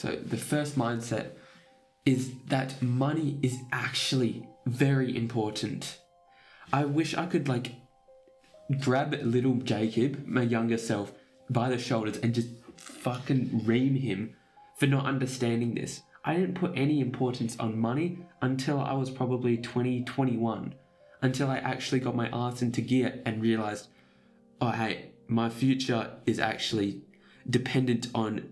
So the first mindset is that money is actually very important. I wish I could grab little Jacob, my younger self, by the shoulders and just fucking ream him for not understanding this. I didn't put any importance on money until I was probably 20, 21, until I actually got my ass into gear and realized, oh hey, my future is actually dependent on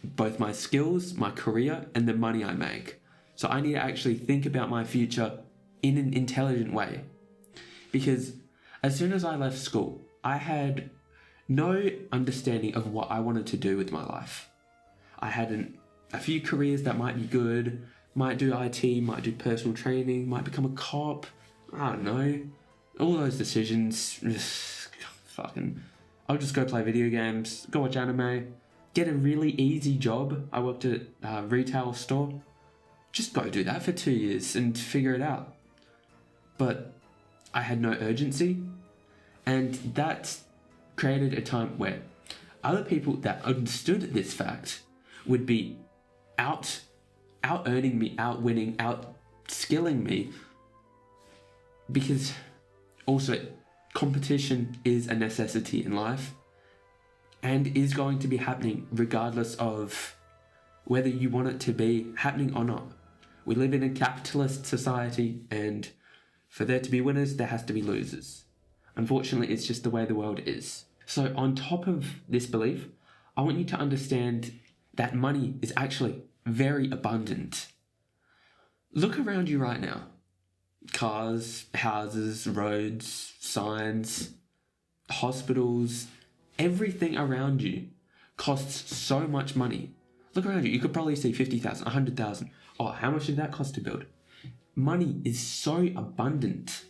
both my skills, my career, and the money I make. So I need to actually think about my future in an intelligent way. Because as soon as I left school, I had no understanding of what I wanted to do with my life. I had a few careers that might be good, might do IT, might do personal training, might become a cop, I don't know. All those decisions, I'll just go play video games, go watch anime, get a really easy job. I worked at a retail store. Just go do that for 2 years and figure it out. But I had no urgency, and that created a time where other people that understood this fact would be out earning me, out winning, out skilling me, because also competition is a necessity in life and is going to be happening regardless of whether you want it to be happening or not. We live in a capitalist society, and for there to be winners, there has to be losers. Unfortunately, it's just the way the world is. So on top of this belief, I want you to understand that money is actually very abundant. Look around you right now. Cars, houses, roads, signs, hospitals, everything around you costs so much money. Look around you, you could probably see 50,000, 100,000. Oh, how much did that cost to build? Money is so abundant.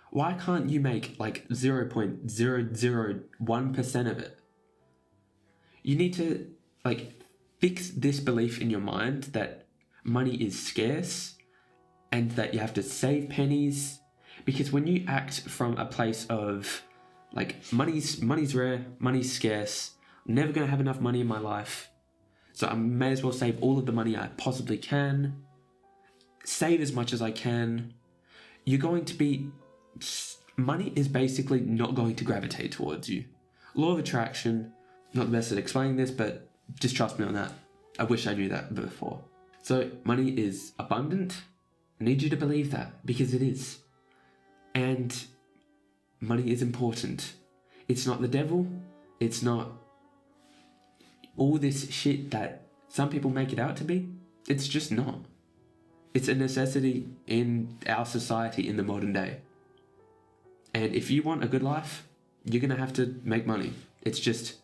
Why can't you make 0.001% of it? You need to fix this belief in your mind that money is scarce and that you have to save pennies, because when you act from a place of money's rare, money's scarce, I'm never going to have enough money in my life, so I may as well save all of the money I possibly can, save as much as I can, money is basically not going to gravitate towards you. Law of attraction, not the best at explaining this, but just trust me on that. I wish I knew that before. So money is abundant. I need you to believe that, because it is. And money is important. It's not the devil. It's not all this shit that some people make it out to be. It's just not. It's a necessity in our society in the modern day. And if you want a good life, you're going to have to make money. It's just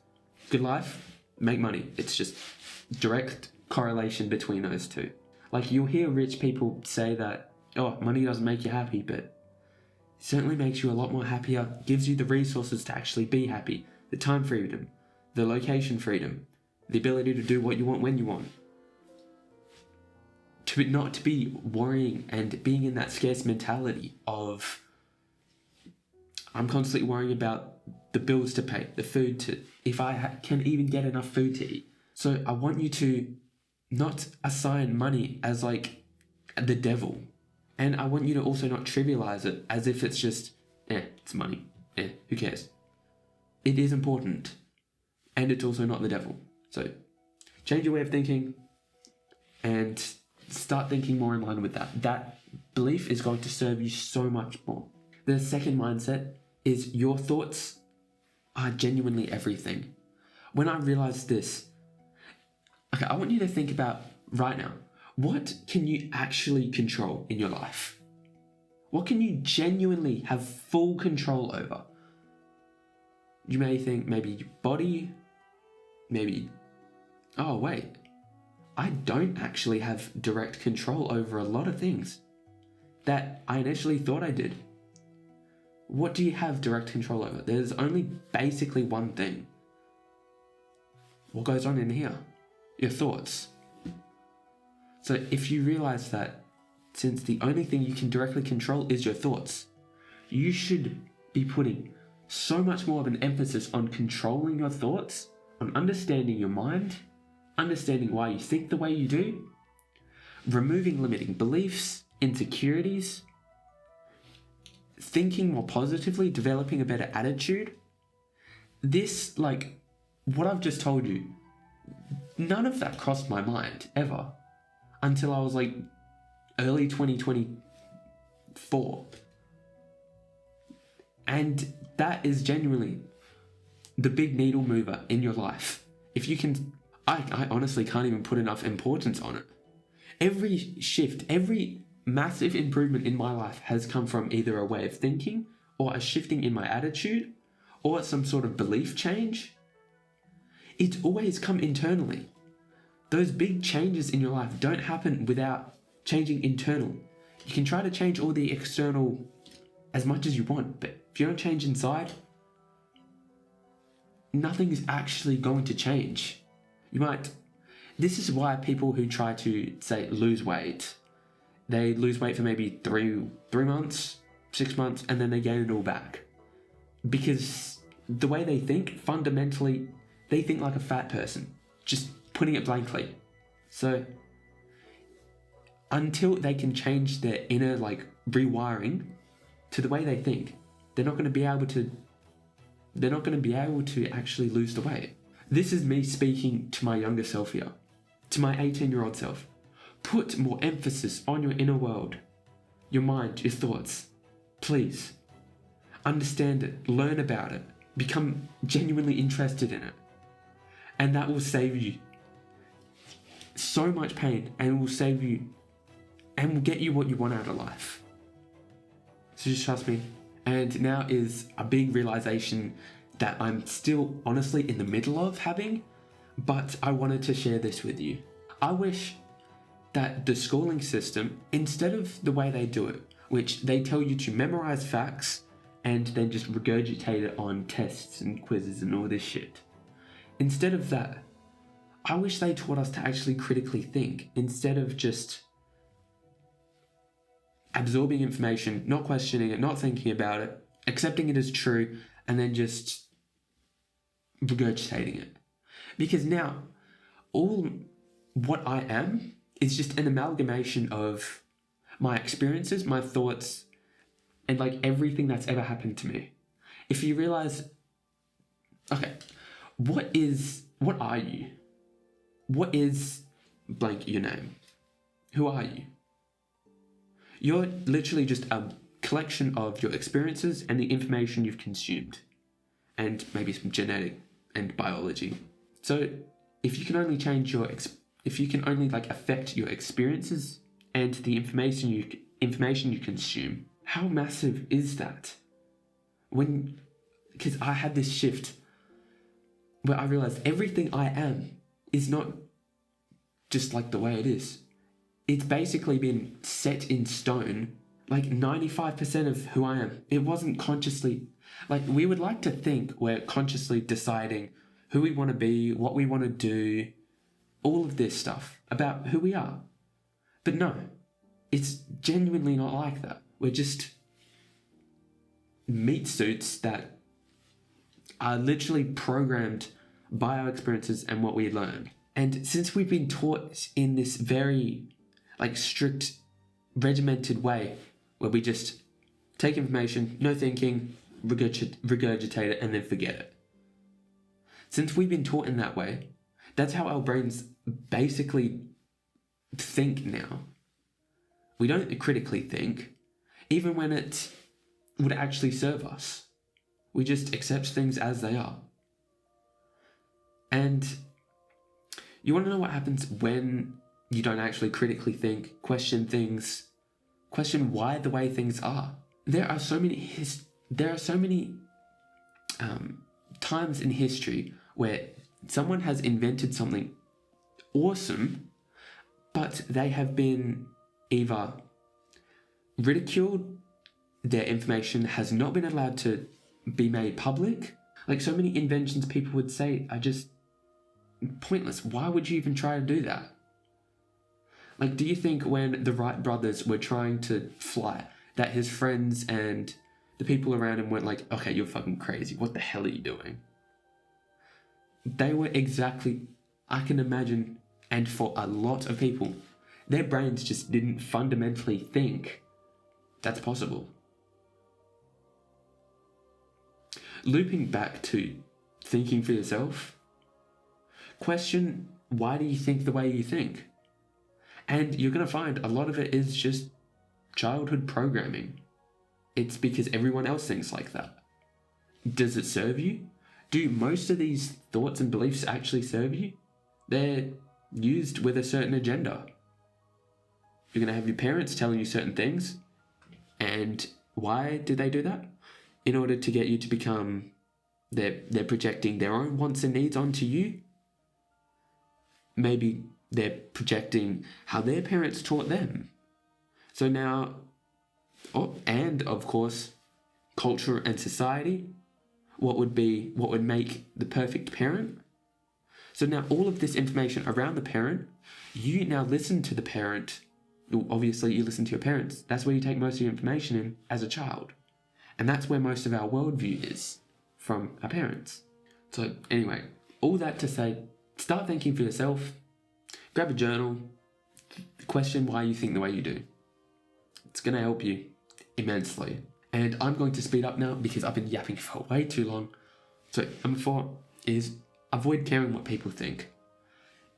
good life, make money. It's just direct correlation between those two. You'll hear rich people say that, oh, money doesn't make you happy, but it certainly makes you a lot more happier, gives you the resources to actually be happy, the time freedom, the location freedom, the ability to do what you want when you want. Not to be worrying and being in that scarce mentality of, I'm constantly worrying about the bills to pay, the food to, if I can even get enough food to eat. So I want you to not assign money as the devil. And I want you to also not trivialize it as if it's just, it's money. Who cares? It is important. And it's also not the devil. So change your way of thinking and start thinking more in line with that. That belief is going to serve you so much more. The second mindset is your thoughts are genuinely everything. When I realized this, I want you to think about right now, what can you actually control in your life? What can you genuinely have full control over? You may think maybe your body, maybe, oh wait, I don't actually have direct control over a lot of things that I initially thought I did. What do you have direct control over? There's only basically one thing. What goes on in here? Your thoughts. So if you realize that since the only thing you can directly control is your thoughts, you should be putting so much more of an emphasis on controlling your thoughts, on understanding your mind, understanding why you think the way you do, removing limiting beliefs, insecurities, thinking more positively, developing a better attitude. This, like, what I've just told you, none of that crossed my mind ever until I was like early 2024. And that is genuinely the big needle mover in your life. If you can, I honestly can't even put enough importance on it. Every shift, every massive improvement in my life has come from either a way of thinking or a shifting in my attitude or some sort of belief change. It's always come internally. Those big changes in your life don't happen without changing internal. You can try to change all the external as much as you want, but if you don't change inside, nothing is actually going to change. This is why people who try to, say, lose weight, they lose weight for maybe 3 months, 6 months, and then they gain it all back. Because the way they think, fundamentally, they think like a fat person, just putting it blankly. So until they can change their inner, like, rewiring to the way they think, they're not going to be able to actually lose the weight. This is me speaking to my younger self here, to my 18-year-old self. Put more emphasis on your inner world, your mind, your thoughts. Please. Understand it, learn about it, become genuinely interested in it. And that will save you so much pain and will save you and will get you what you want out of life. So just trust me. And now is a big realization that I'm still honestly in the middle of having, but I wanted to share this with you. I wish that the schooling system, instead of the way they do it, which they tell you to memorize facts and then just regurgitate it on tests and quizzes and all this shit. Instead of that, I wish they taught us to actually critically think instead of just absorbing information, not questioning it, not thinking about it, accepting it as true, and then just regurgitating it. Because now, all what I am is just an amalgamation of my experiences, my thoughts, and like everything that's ever happened to me. If you realize, okay, what are you? What is blank your name? Who are you? You're literally just a collection of your experiences and the information you've consumed, and maybe some genetic and biology. So if you can only change if you can only like affect your experiences and the information you consume, how massive is that? Because I had this shift where I realized everything I am is not just like the way it is. It's basically been set in stone. Like 95% of who I am, it wasn't consciously, like we would like to think we're consciously deciding who we want to be, what we want to do, all of this stuff about who we are. But no, it's genuinely not like that. We're just meat suits that are literally programmed by our experiences and what we learn. And since we've been taught in this very like strict, regimented way, where we just take information, no thinking, regurgitate it, and then forget it. Since we've been taught in that way, that's how our brains basically think now. We don't critically think, even when it would actually serve us. We just accept things as they are. And you want to know what happens when you don't actually critically think, question things, question why the way things are. There are so many times in history where someone has invented something awesome, but they have been either ridiculed, their information has not been allowed to be made public. Like so many inventions people would say are just pointless. Why would you even try to do that? Like, do you think when the Wright brothers were trying to fly, that his friends and the people around him weren't like, okay, you're fucking crazy. What the hell are you doing? They were exactly I can imagine, and for a lot of people, their brains just didn't fundamentally think that's possible. Looping back to thinking for yourself, question, why do you think the way you think? And you're going to find a lot of it is just childhood programming. It's because everyone else thinks like that. Does it serve you? Do most of these thoughts and beliefs actually serve you? They're used with a certain agenda. You're going to have your parents telling you certain things. And why do they do that? In order to get you to become, they're projecting their own wants and needs onto you. Maybe they're projecting how their parents taught them. So now, and of course, culture and society, what would make the perfect parent? So now all of this information around the parent, you now listen to the parent. Obviously, you listen to your parents. That's where you take most of your information in as a child. And that's where most of our worldview is, from our parents. So anyway, all that to say, start thinking for yourself. Grab a journal. Question why you think the way you do. It's going to help you immensely. And I'm going to speed up now because I've been yapping for way too long. So number 4 is avoid caring what people think.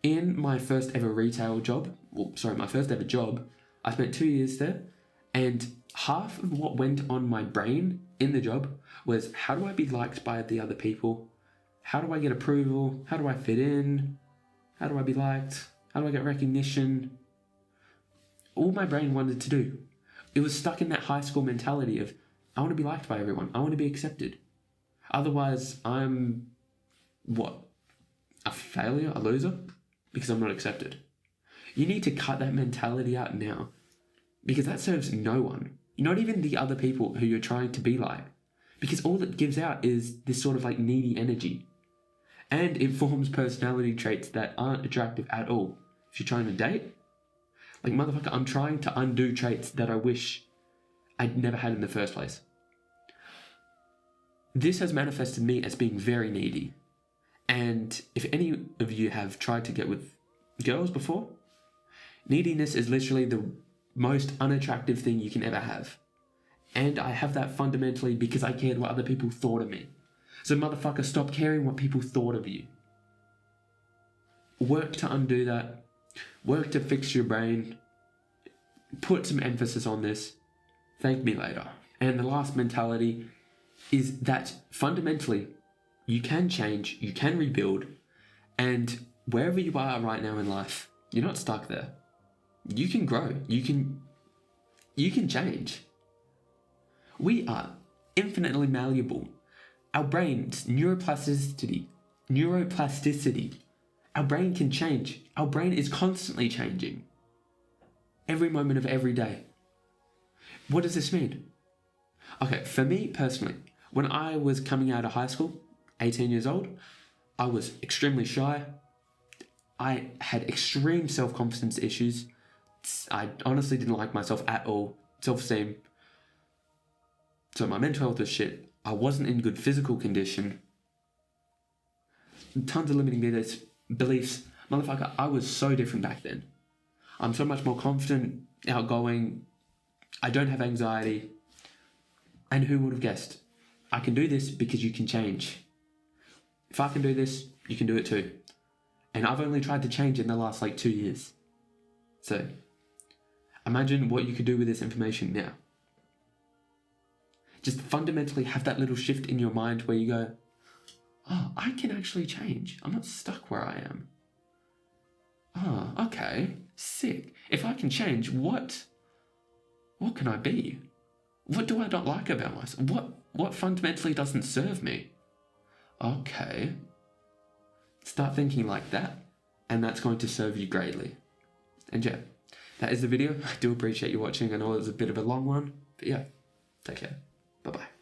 In my first ever job, I spent 2 years there, and half of what went on my brain in the job was, how do I be liked by the other people? How do I get approval? How do I fit in? How do I be liked? How do I get recognition? All my brain wanted to do. It was stuck in that high school mentality of, I want to be liked by everyone. I want to be accepted. Otherwise, I'm, a failure, a loser? Because I'm not accepted. You need to cut that mentality out now, because that serves no one. Not even the other people who you're trying to be like. Because all it gives out is this sort of like needy energy. And it forms personality traits that aren't attractive at all. If you're trying to date, like, motherfucker, I'm trying to undo traits that I wish I'd never had in the first place. This has manifested me as being very needy. And if any of you have tried to get with girls before, neediness is literally the most unattractive thing you can ever have. And I have that fundamentally because I cared what other people thought of me. So motherfucker, stop caring what people thought of you. Work to undo that. Work to fix your brain. Put some emphasis on this. Thank me later. And the last mentality is that fundamentally you can change, you can rebuild, and wherever you are right now in life, you're not stuck there. You can grow. You can change. We are infinitely malleable. Our brain's neuroplasticity. Our brain can change. Our brain is constantly changing. Every moment of every day. What does this mean? Okay, for me personally, when I was coming out of high school, 18 years old, I was extremely shy. I had extreme self-confidence issues. I honestly didn't like myself at all. Self-esteem. So my mental health was shit. I wasn't in good physical condition. Tons of limiting beliefs. Motherfucker, I was so different back then. I'm so much more confident, outgoing. I don't have anxiety. And who would have guessed? I can do this because you can change. If I can do this, you can do it too. And I've only tried to change in the last 2 years. So, imagine what you could do with this information now. Just fundamentally have that little shift in your mind where you go, oh, I can actually change. I'm not stuck where I am. Oh, okay, sick. If I can change, what can I be? What do I not like about myself? What fundamentally doesn't serve me? Okay. Start thinking like that, and that's going to serve you greatly. And yeah, that is the video. I do appreciate you watching. I know it was a bit of a long one, but yeah, take care. Bye-bye.